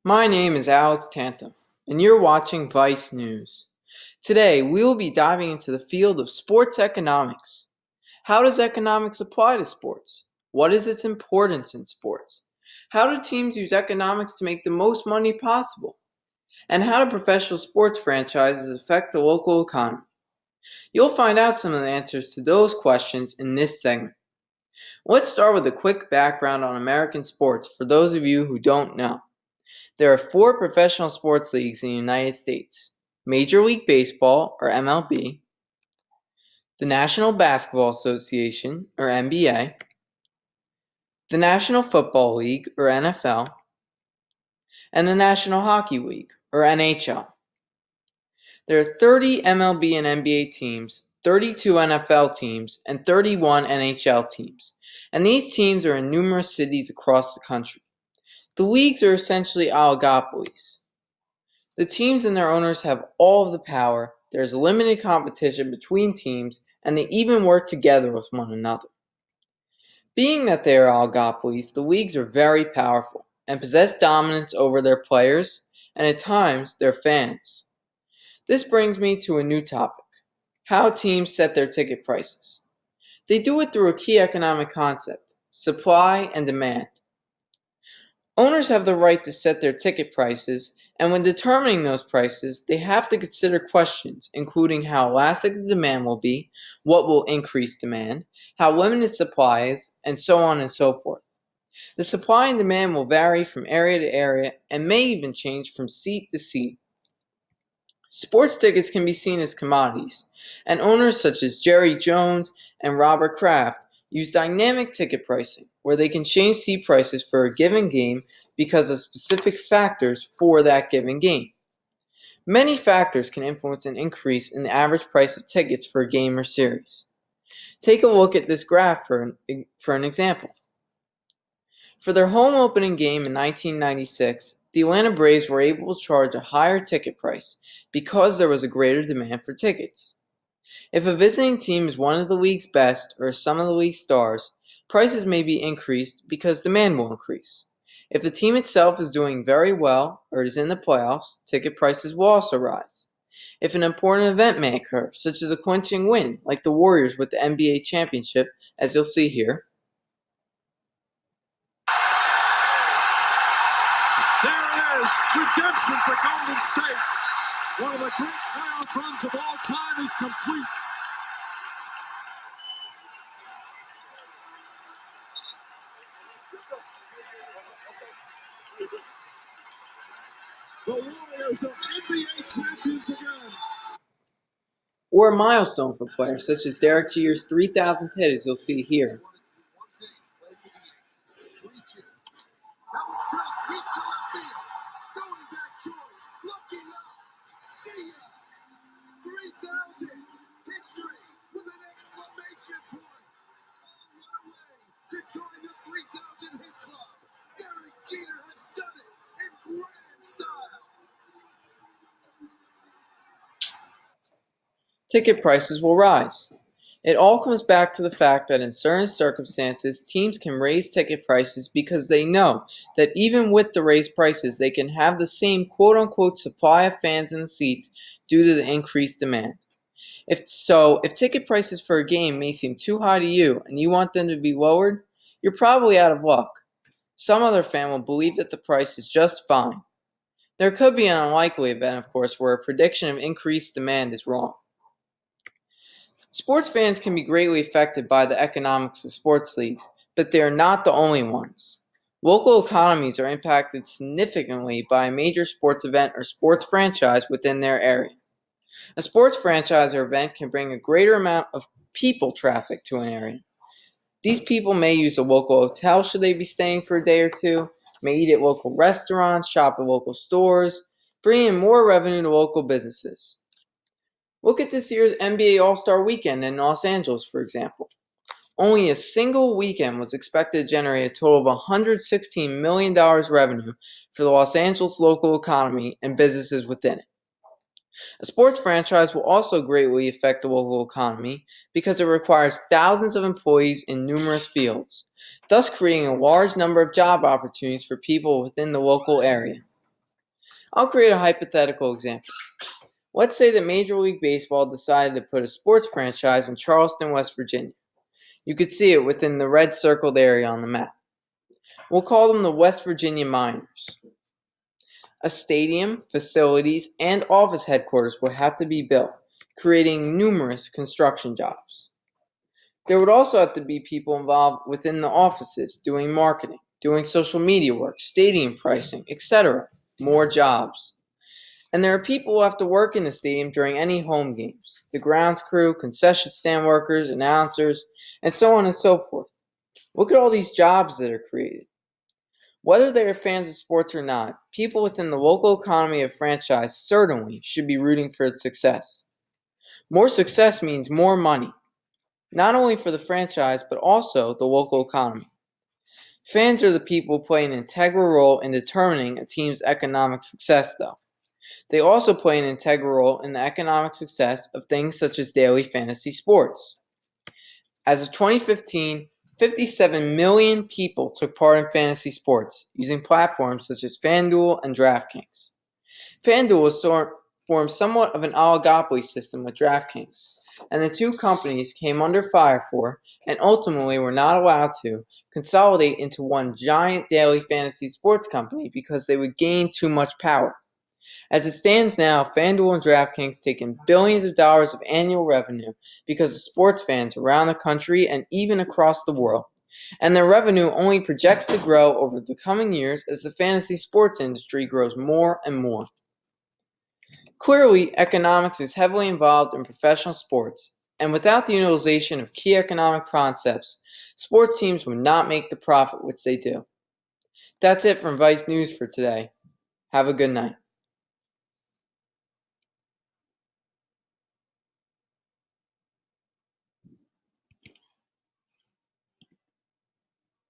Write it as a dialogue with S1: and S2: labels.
S1: My name is Alex Tantham, and you're watching Vice News. Today, we will be diving into the field of sports economics. How does economics apply to sports? What is its importance in sports? How do teams use economics to make the most money possible? And how do professional sports franchises affect the local economy? You'll find out some of the answers to those questions in this segment. Let's start with a quick background on American sports for those of you who don't know. There are four professional sports leagues in the United States: Major League Baseball, or MLB, the National Basketball Association, or NBA, the National Football League, or NFL, and the National Hockey League, or NHL. There are 30 MLB and NBA teams, 32 NFL teams, and 31 NHL teams, and these teams are in numerous cities across the country. The leagues are essentially oligopolies. The teams and their owners have all of the power, there's limited competition between teams, and they even work together with one another. Being that they are oligopolies, the leagues are very powerful and possess dominance over their players and at times their fans. This brings me to a new topic: how teams set their ticket prices. They do it through a key economic concept: supply and demand. Owners have the right to set their ticket prices, and when determining those prices, they have to consider questions including how elastic the demand will be, what will increase demand, how limited supply is, and so on and so forth. The supply and demand will vary from area to area and may even change from seat to seat. Sports tickets can be seen as commodities, and owners such as Jerry Jones and Robert Kraft use dynamic ticket pricing, where they can change seat prices for a given game because of specific factors for that given game. Many factors can influence an increase in the average price of tickets for a game or series. Take a look at this graph for an example. For their home opening game in 1996, the Atlanta Braves were able to charge a higher ticket price because there was a greater demand for tickets. If a visiting team is one of the league's best or some of the league's stars, prices may be increased because demand will increase. If the team itself is doing very well or is in the playoffs, ticket prices will also rise. If an important event may occur, such as a clinching win, like the Warriors with the NBA championship, as you'll see here,
S2: there it is, redemption for Golden State. One of the great playoff runs of all time is complete. The Warriors are NBA champions again.
S1: or a milestone for players such as Derek Jeter's 3,000th hit, as you'll see here.
S2: That was drilled deep to left field. Going back George, looking up. See ya. 3,000. History with an exclamation point. Oh, what a way to join the 3,000 hit club. Derek Jeter has done it in grand style.
S1: Ticket prices will rise. It all comes back to the fact that in certain circumstances, teams can raise ticket prices because they know that even with the raised prices, they can have the same quote-unquote supply of fans in the seats due to the increased demand. If ticket prices for a game may seem too high to you and you want them to be lowered, you're probably out of luck. Some other fan will believe that the price is just fine. There could be an unlikely event, of course, where a prediction of increased demand is wrong. Sports fans can be greatly affected by the economics of sports leagues, but they are not the only ones. Local economies are impacted significantly by a major sports event or sports franchise within their area. A sports franchise or event can bring a greater amount of people traffic to an area. These people may use a local hotel should they be staying for a day or two, may eat at local restaurants, shop at local stores, bringing in more revenue to local businesses. Look at this year's NBA All-Star Weekend in Los Angeles, for example. Only a single weekend was expected to generate a total of $116 million revenue for the Los Angeles local economy and businesses within it. A sports franchise will also greatly affect the local economy because it requires thousands of employees in numerous fields, thus creating a large number of job opportunities for people within the local area. I'll create a hypothetical example. Let's say that Major League Baseball decided to put a sports franchise in Charleston, West Virginia. You could see it within the red circled area on the map. We'll call them the West Virginia Miners. A stadium, facilities, and office headquarters will have to be built, creating numerous construction jobs. There would also have to be people involved within the offices doing marketing, doing social media work, stadium pricing, etc. More jobs. And there are people who have to work in the stadium during any home games: the grounds crew, concession stand workers, announcers, and so on and so forth. Look at all these jobs that are created. Whether they are fans of sports or not, people within the local economy of franchise certainly should be rooting for its success. More success means more money, not only for the franchise but also the local economy. Fans are the people who play an integral role in determining a team's economic success, though. They also play an integral role in the economic success of things such as daily fantasy sports. As of 2015, 57 million people took part in fantasy sports using platforms such as FanDuel and DraftKings. FanDuel was formed somewhat of an oligopoly system with DraftKings, and the two companies came under fire for, and ultimately were not allowed to, consolidate into one giant daily fantasy sports company because they would gain too much power. As it stands now, FanDuel and DraftKings take in billions of dollars of annual revenue because of sports fans around the country and even across the world. And their revenue only projects to grow over the coming years as the fantasy sports industry grows more and more. Clearly, economics is heavily involved in professional sports, and without the utilization of key economic concepts, sports teams would not make the profit which they do. That's it from Vice News for today. Have a good night.